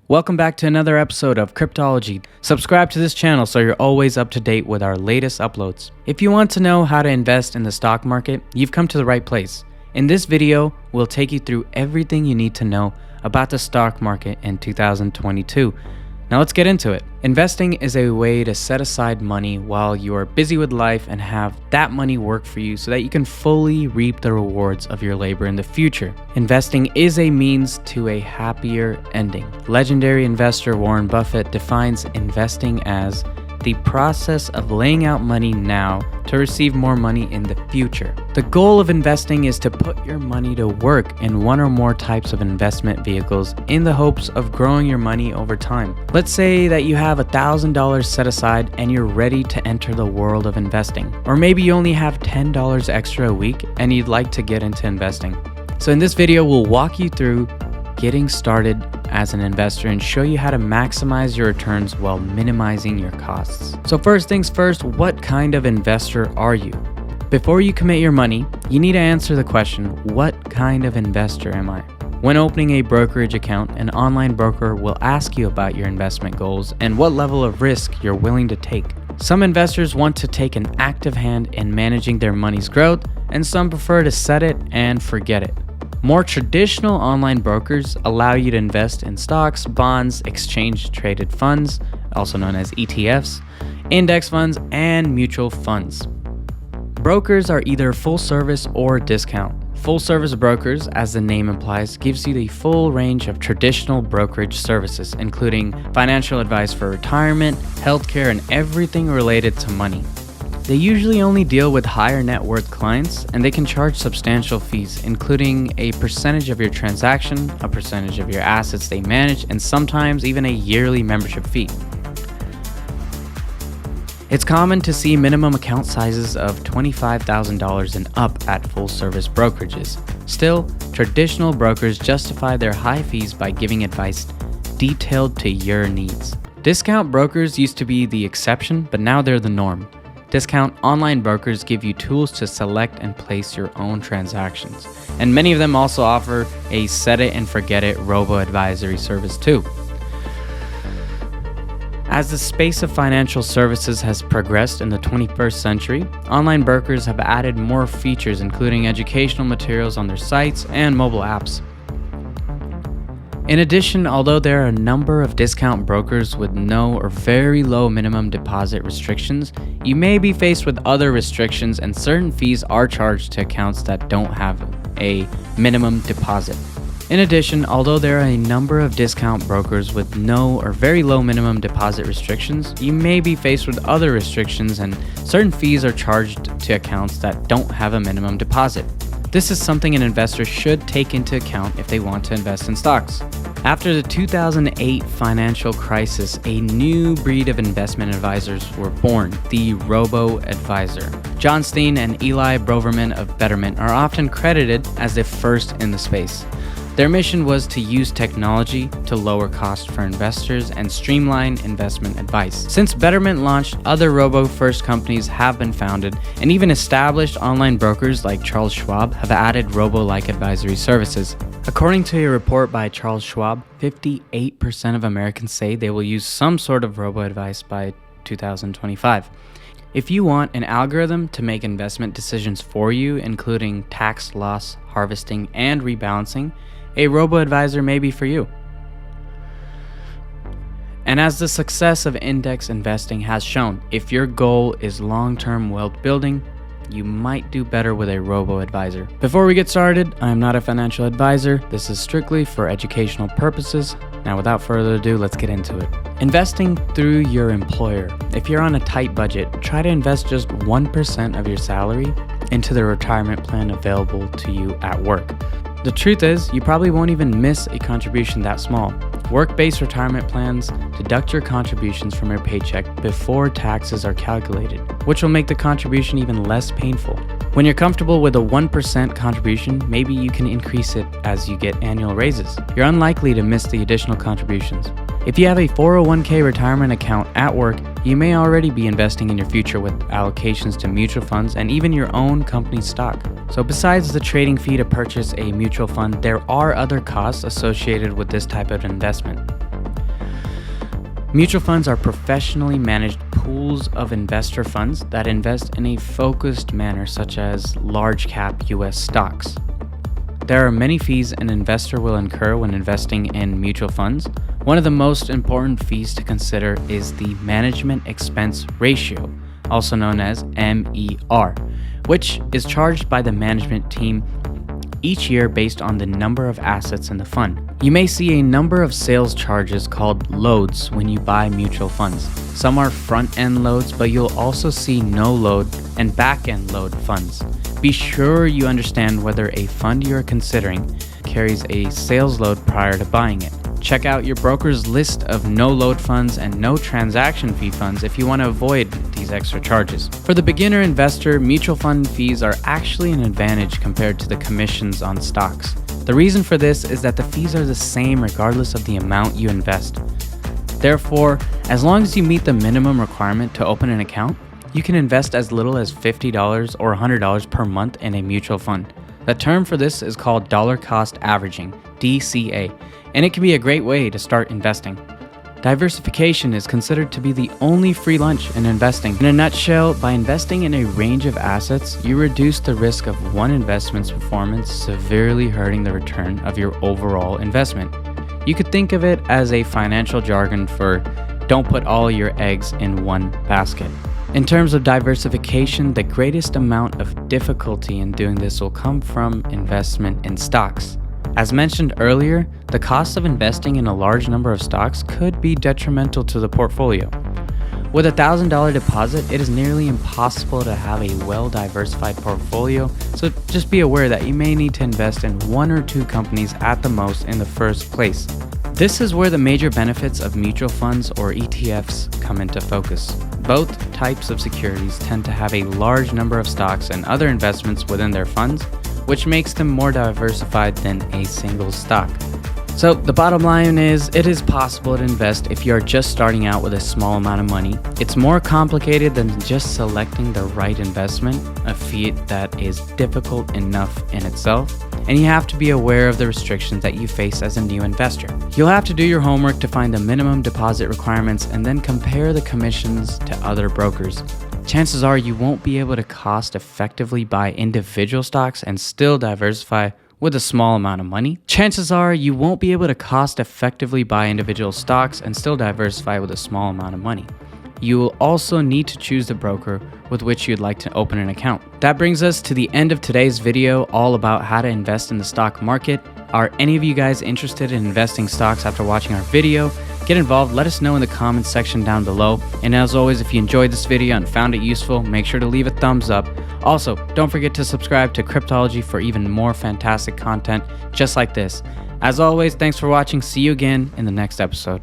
Welcome back to another episode of Cryptology. Subscribe to this channel so you're always up to date with our latest uploads. If you want to know how to invest in the stock market, you've come to the right place. In this video, we'll take you through everything you need to know about the stock market in 2022. Now let's get into it. Investing is a way to set aside money while you are busy with life and have that money work for you so that you can fully reap the rewards of your labor in the future. Investing is a means to a happier ending. Legendary investor Warren Buffett defines investing as the process of laying out money now to receive more money in the future. The goal of investing is to put your money to work in one or more types of investment vehicles in the hopes of growing your money over time. Let's say that you have $1,000 set aside and you're ready to enter the world of investing. Or maybe you only have $10 extra a week and you'd like to get into investing. So in this video, we'll walk you through getting started as an investor and show you how to maximize your returns while minimizing your costs. So first things first, what kind of investor are you? Before you commit your money, you need to answer the question, what kind of investor am I? When opening a brokerage account, an online broker will ask you about your investment goals and what level of risk you're willing to take. Some investors want to take an active hand in managing their money's growth, and some prefer to set it and forget it. More traditional online brokers allow you to invest in stocks, bonds, exchange-traded funds, also known as ETFs, index funds, and mutual funds. Brokers are either full service or discount. Full service brokers, as the name implies, gives you the full range of traditional brokerage services, including financial advice for retirement, healthcare, and everything related to money. They usually only deal with higher net worth clients, and they can charge substantial fees, including a percentage of your transaction, a percentage of your assets they manage, and sometimes even a yearly membership fee. It's common to see minimum account sizes of $25,000 and up at full-service brokerages. Still, traditional brokers justify their high fees by giving advice detailed to your needs. Discount brokers used to be the exception, but now they're the norm. Discount online brokers give you tools to select and place your own transactions, and many of them also offer a set it and forget it robo-advisory service too. As the space of financial services has progressed in the 21st century, online brokers have added more features, including educational materials on their sites and mobile apps. In addition, although there are a number of discount brokers with no or very low minimum deposit restrictions, you may be faced with other restrictions, and certain fees are charged to accounts that don't have a minimum deposit. In addition, although there are a number of discount brokers with no or very low minimum deposit restrictions, you may be faced with other restrictions, and certain fees are charged to accounts that don't have a minimum deposit. This is something an investor should take into account if they want to invest in stocks. After the 2008 financial crisis, a new breed of investment advisors were born, the robo-advisor. John Steen and Eli Broverman of Betterment are often credited as the first in the space. Their mission was to use technology to lower costs for investors and streamline investment advice. Since Betterment launched, other robo-first companies have been founded, and even established online brokers like Charles Schwab have added robo-like advisory services. According to a report by Charles Schwab, 58% of Americans say they will use some sort of robo-advice by 2025. If you want an algorithm to make investment decisions for you, including tax loss harvesting and rebalancing, a robo-advisor may be for you. And as the success of index investing has shown, if your goal is long-term wealth building, you might do better with a robo-advisor. Before we get started, I am not a financial advisor. This is strictly for educational purposes. Now, without further ado, let's get into it. Investing through your employer. If you're on a tight budget, try to invest just 1% of your salary into the retirement plan available to you at work. The truth is, you probably won't even miss a contribution that small. Work-based retirement plans deduct your contributions from your paycheck before taxes are calculated, which will make the contribution even less painful. When you're comfortable with a 1% contribution, maybe you can increase it as you get annual raises. You're unlikely to miss the additional contributions. If you have a 401k retirement account at work, you may already be investing in your future with allocations to mutual funds and even your own company stock. So besides the trading fee to purchase a mutual fund, there are other costs associated with this type of investment. Mutual funds are professionally managed pools of investor funds that invest in a focused manner, such as large cap US stocks. There are many fees an investor will incur when investing in mutual funds. One of the most important fees to consider is the management expense ratio, also known as MER, which is charged by the management team each year based on the number of assets in the fund. You may see a number of sales charges called loads when you buy mutual funds. Some are front-end loads, but you'll also see no-load and back-end load funds. Be sure you understand whether a fund you are considering carries a sales load prior to buying it. Check out your broker's list of no-load funds and no transaction fee funds if you want to avoid these extra charges. For the beginner investor, mutual fund fees are actually an advantage compared to the commissions on stocks. The reason for this is that the fees are the same regardless of the amount you invest. Therefore, as long as you meet the minimum requirement to open an account, you can invest as little as $50 or $100 per month in a mutual fund. The term for this is called dollar cost averaging, DCA, and it can be a great way to start investing. Diversification is considered to be the only free lunch in investing. In a nutshell, by investing in a range of assets, you reduce the risk of one investment's performance severely hurting the return of your overall investment. You could think of it as a financial jargon for don't put all your eggs in one basket. In terms of diversification, the greatest amount of difficulty in doing this will come from investment in stocks. As mentioned earlier, the cost of investing in a large number of stocks could be detrimental to the portfolio. With a $1,000 deposit, it is nearly impossible to have a well-diversified portfolio, so just be aware that you may need to invest in one or two companies at the most in the first place. This is where the major benefits of mutual funds or ETFs come into focus. Both types of securities tend to have a large number of stocks and other investments within their funds, which makes them more diversified than a single stock. So the bottom line is, it is possible to invest if you are just starting out with a small amount of money. It's more complicated than just selecting the right investment, a feat that is difficult enough in itself, and you have to be aware of the restrictions that you face as a new investor. You'll have to do your homework to find the minimum deposit requirements and then compare the commissions to other brokers. Chances are you won't be able to cost effectively buy individual stocks and still diversify with a small amount of money. Chances are you won't be able to cost effectively buy individual stocks and still diversify with a small amount of money. You will also need to choose the broker with which you'd like to open an account. That brings us to the end of today's video, all about how to invest in the stock market. Are any of you guys interested in investing stocks after watching our video? Get involved, let us know in the comments section down below. And as always, if you enjoyed this video and found it useful, make sure to leave a thumbs up. Also, don't forget to subscribe to Cryptology for even more fantastic content just like this. As always, thanks for watching. See you again in the next episode.